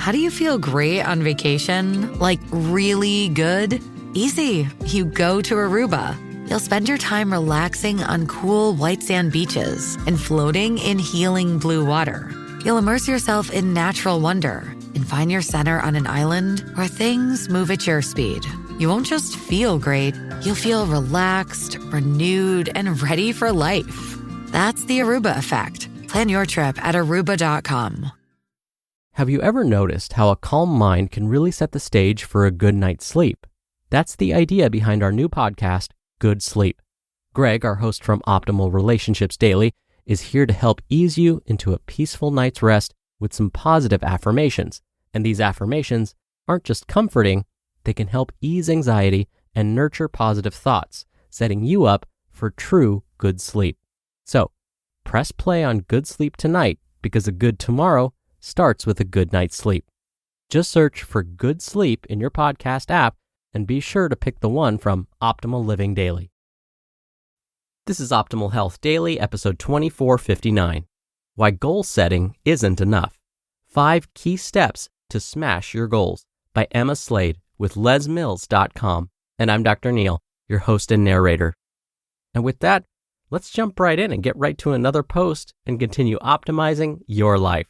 How do you feel great on vacation? Like really good? Easy. You go to Aruba. You'll spend your time relaxing on cool white sand beaches and floating in healing blue water. You'll immerse yourself in natural wonder and find your center on an island where things move at your speed. You won't just feel great, you'll feel relaxed, renewed, and ready for life. That's the Aruba effect. Plan your trip at Aruba.com. Have you ever noticed how a calm mind can really set the stage for a good night's sleep? That's the idea behind our new podcast, Good Sleep. Greg, our host from Optimal Relationships Daily, is here to help ease you into a peaceful night's rest with some positive affirmations. And these affirmations aren't just comforting, they can help ease anxiety and nurture positive thoughts, setting you up for true good sleep. So, press play on Good Sleep tonight because a good tomorrow starts with a good night's sleep. Just search for Good Sleep in your podcast app and be sure to pick the one from Optimal Living Daily. This is Optimal Health Daily, episode 2459. Why Goal Setting Isn't Enough. 5 Key Steps to Smash Your Goals by Emma Slade with lesmills.com. And I'm Dr. Neil, your host and narrator. And with that, let's jump right in and get right to another post and continue optimizing your life.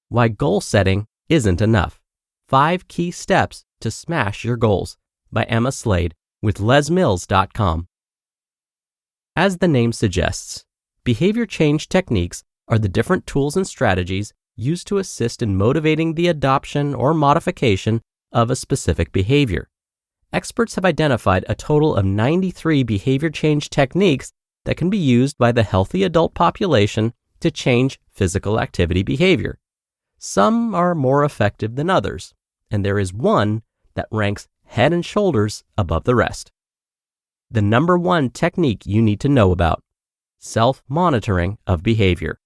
Why Goal Setting Isn't Enough. 5 Key Steps to Smash Your Goals by Emma Slade with lesmills.com. As the name suggests, behavior change techniques are the different tools and strategies used to assist in motivating the adoption or modification of a specific behavior. Experts have identified a total of 93 behavior change techniques that can be used by the healthy adult population to change physical activity behavior. Some are more effective than others, and there is one that ranks head and shoulders above the rest. The number one technique you need to know about: self-monitoring of behavior.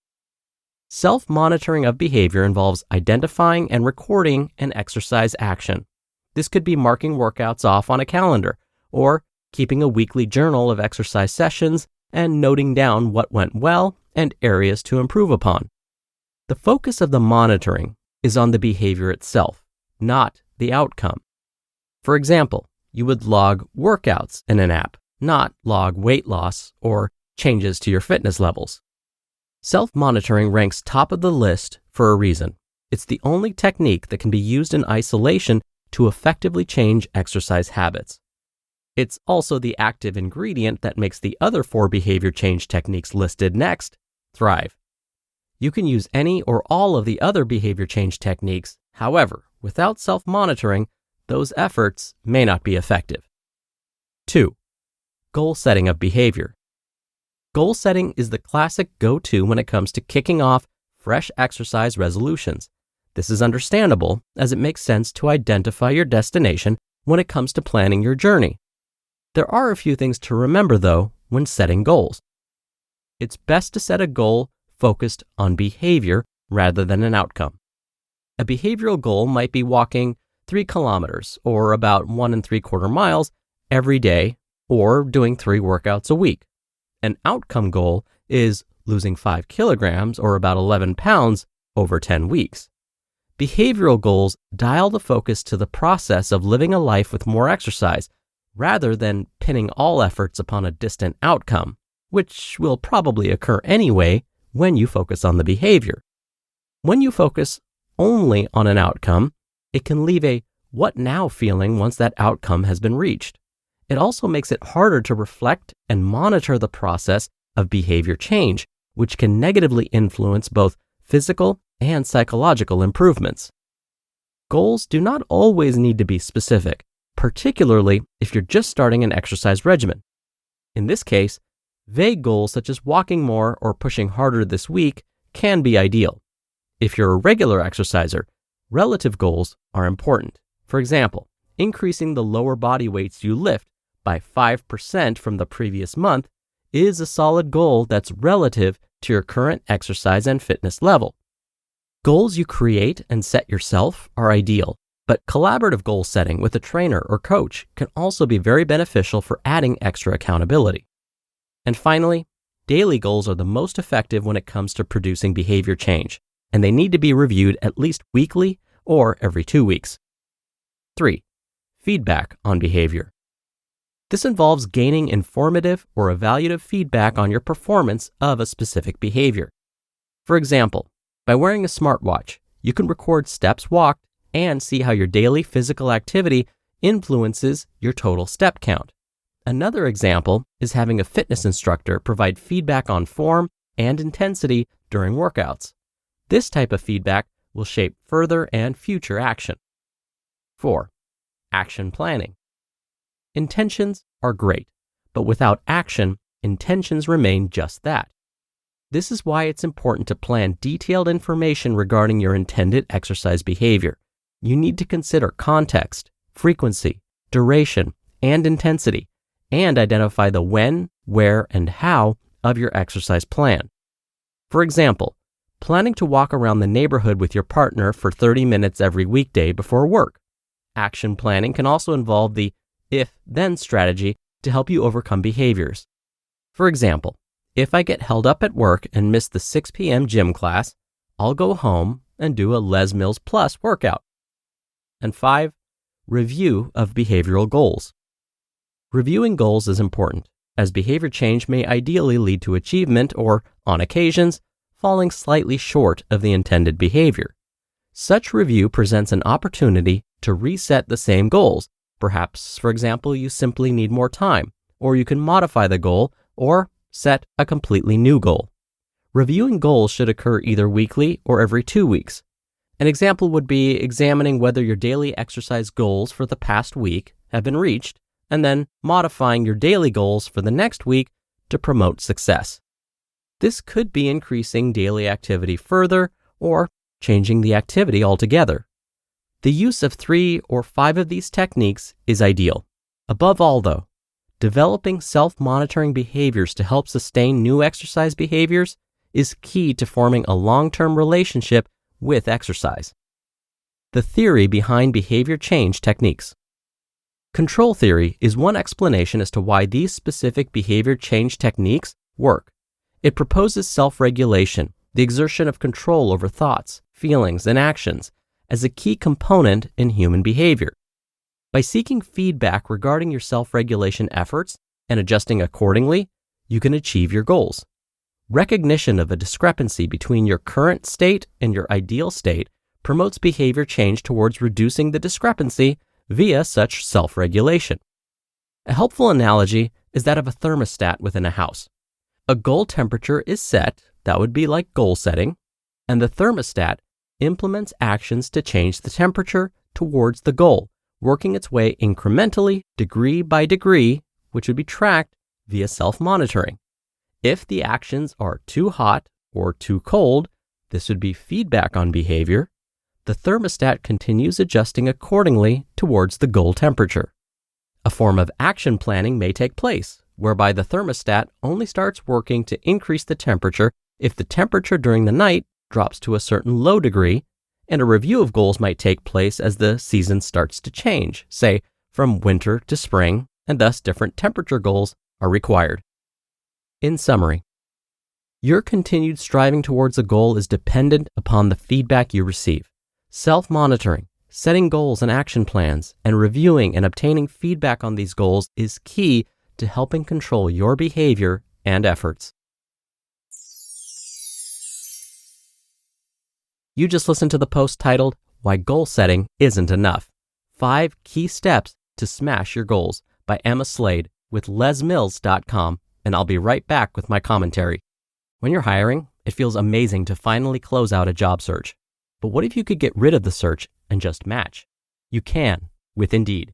Self-monitoring of behavior involves identifying and recording an exercise action. This could be marking workouts off on a calendar, or keeping a weekly journal of exercise sessions and noting down what went well and areas to improve upon. The focus of the monitoring is on the behavior itself, not the outcome. For example, you would log workouts in an app, not log weight loss or changes to your fitness levels. Self-monitoring ranks top of the list for a reason. It's the only technique that can be used in isolation to effectively change exercise habits. It's also the active ingredient that makes the other 4 behavior change techniques listed next thrive. You can use any or all of the other behavior change techniques. However, without self-monitoring, those efforts may not be effective. 2. Goal setting of behavior. Goal setting is the classic go-to when it comes to kicking off fresh exercise resolutions. This is understandable as it makes sense to identify your destination when it comes to planning your journey. There are a few things to remember, though, when setting goals. It's best to set a goal focused on behavior rather than an outcome. A behavioral goal might be walking 3 kilometers or about 1 3/4 miles every day, or doing 3 workouts a week. An outcome goal is losing 5 kilograms or about 11 pounds over 10 weeks. Behavioral goals dial the focus to the process of living a life with more exercise rather than pinning all efforts upon a distant outcome, which will probably occur anyway when you focus on the behavior. When you focus only on an outcome, it can leave a what now feeling once that outcome has been reached. It also makes it harder to reflect and monitor the process of behavior change, which can negatively influence both physical and psychological improvements. Goals do not always need to be specific, particularly if you're just starting an exercise regimen. In this case, vague goals such as walking more or pushing harder this week can be ideal. If you're a regular exerciser, relative goals are important. For example, increasing the lower body weights you lift by 5% from the previous month is a solid goal that's relative to your current exercise and fitness level. Goals you create and set yourself are ideal, but collaborative goal setting with a trainer or coach can also be very beneficial for adding extra accountability. And finally, daily goals are the most effective when it comes to producing behavior change, and they need to be reviewed at least weekly or every 2 weeks. 3. Feedback on behavior. This involves gaining informative or evaluative feedback on your performance of a specific behavior. For example, by wearing a smartwatch, you can record steps walked and see how your daily physical activity influences your total step count. Another example is having a fitness instructor provide feedback on form and intensity during workouts. This type of feedback will shape further and future action. 4. Action planning. Intentions are great, but without action, intentions remain just that. This is why it's important to plan detailed information regarding your intended exercise behavior. You need to consider context, frequency, duration, and intensity, and identify the when, where, and how of your exercise plan. For example, planning to walk around the neighborhood with your partner for 30 minutes every weekday before work. Action planning can also involve the if-then strategy to help you overcome behaviors. For example, if I get held up at work and miss the 6 p.m. gym class, I'll go home and do a Les Mills Plus workout. And 5, review of behavioral goals. Reviewing goals is important, as behavior change may ideally lead to achievement or, on occasions, falling slightly short of the intended behavior. Such review presents an opportunity to reset the same goals. Perhaps, for example, you simply need more time, or you can modify the goal or set a completely new goal. Reviewing goals should occur either weekly or every 2 weeks. An example would be examining whether your daily exercise goals for the past week have been reached, and then modifying your daily goals for the next week to promote success. This could be increasing daily activity further or changing the activity altogether. The use of 3 or 5 of these techniques is ideal. Above all, though, developing self-monitoring behaviors to help sustain new exercise behaviors is key to forming a long-term relationship with exercise. The theory behind behavior change techniques. Control theory is one explanation as to why these specific behavior change techniques work. It proposes self-regulation, the exertion of control over thoughts, feelings, and actions, as a key component in human behavior. By seeking feedback regarding your self-regulation efforts and adjusting accordingly, you can achieve your goals. Recognition of a discrepancy between your current state and your ideal state promotes behavior change towards reducing the discrepancy via such self-regulation. A helpful analogy is that of a thermostat within a house. A goal temperature is set, that would be like goal setting, and the thermostat implements actions to change the temperature towards the goal, working its way incrementally, degree by degree, which would be tracked via self-monitoring. If the actions are too hot or too cold, this would be feedback on behavior. The thermostat continues adjusting accordingly towards the goal temperature. A form of action planning may take place, whereby the thermostat only starts working to increase the temperature if the temperature during the night drops to a certain low degree, and a review of goals might take place as the season starts to change, say from winter to spring, and thus different temperature goals are required. In summary, your continued striving towards a goal is dependent upon the feedback you receive. Self-monitoring, setting goals and action plans, and reviewing and obtaining feedback on these goals is key to helping control your behavior and efforts. You just listened to the post titled, Why Goal Setting Isn't Enough: 5 Key Steps to Smash Your Goals by Emma Slade with lesmills.com, and I'll be right back with my commentary. When you're hiring, it feels amazing to finally close out a job search. But what if you could get rid of the search and just match? You can with Indeed.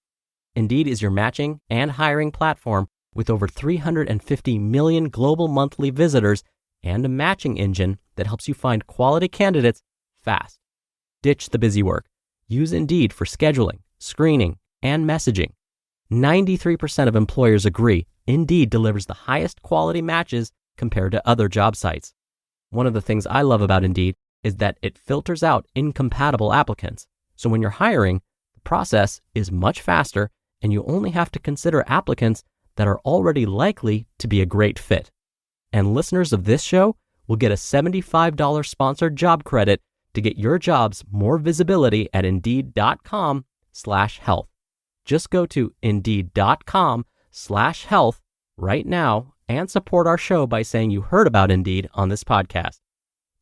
Indeed is your matching and hiring platform with over 350 million global monthly visitors and a matching engine that helps you find quality candidates fast. Ditch the busy work. Use Indeed for scheduling, screening, and messaging. 93% of employers agree Indeed delivers the highest quality matches compared to other job sites. One of the things I love about Indeed is that it filters out incompatible applicants. So when you're hiring, the process is much faster and you only have to consider applicants that are already likely to be a great fit. and listeners of this show will get a $75 sponsored job credit to get your jobs more visibility at Indeed.com/health. Just go to Indeed.com/health right now and support our show by saying you heard about Indeed on this podcast.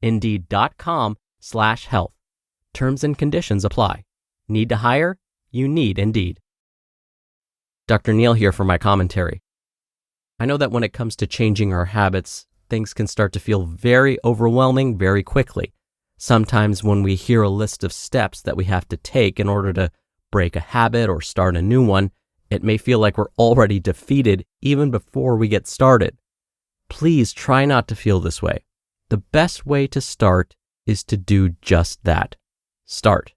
Indeed.com/health. Terms and conditions apply. Need to hire? You need Indeed. Dr. Neal here for my commentary. I know that when it comes to changing our habits, things can start to feel very overwhelming very quickly. Sometimes when we hear a list of steps that we have to take in order to break a habit or start a new one, it may feel like we're already defeated even before we get started. Please try not to feel this way. The best way to start is to do just that. Start.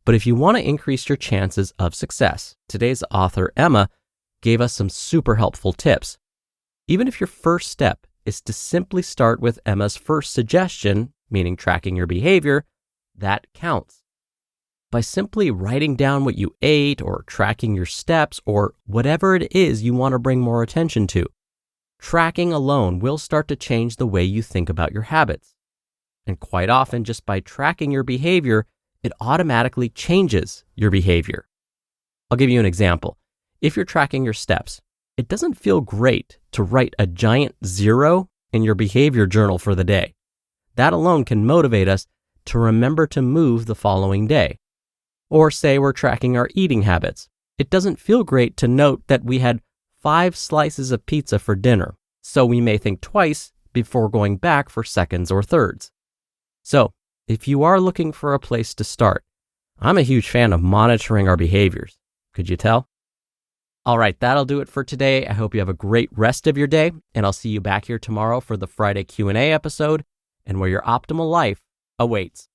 But if you want to increase your chances of success, today's author, Emma, gave us some super helpful tips. Even if your first step is to simply start with Emma's first suggestion, meaning tracking your behavior, that counts. By simply writing down what you ate or tracking your steps or whatever it is you want to bring more attention to, tracking alone will start to change the way you think about your habits. And quite often, just by tracking your behavior, it automatically changes your behavior. I'll give you an example. If you're tracking your steps, it doesn't feel great to write a giant 0 in your behavior journal for the day. That alone can motivate us to remember to move the following day. Or say we're tracking our eating habits. It doesn't feel great to note that we had 5 slices of pizza for dinner, so we may think twice before going back for seconds or thirds. So, if you are looking for a place to start, I'm a huge fan of monitoring our behaviors. Could you tell? All right, that'll do it for today. I hope you have a great rest of your day, and I'll see you back here tomorrow for the Friday Q&A episode and where your optimal life awaits.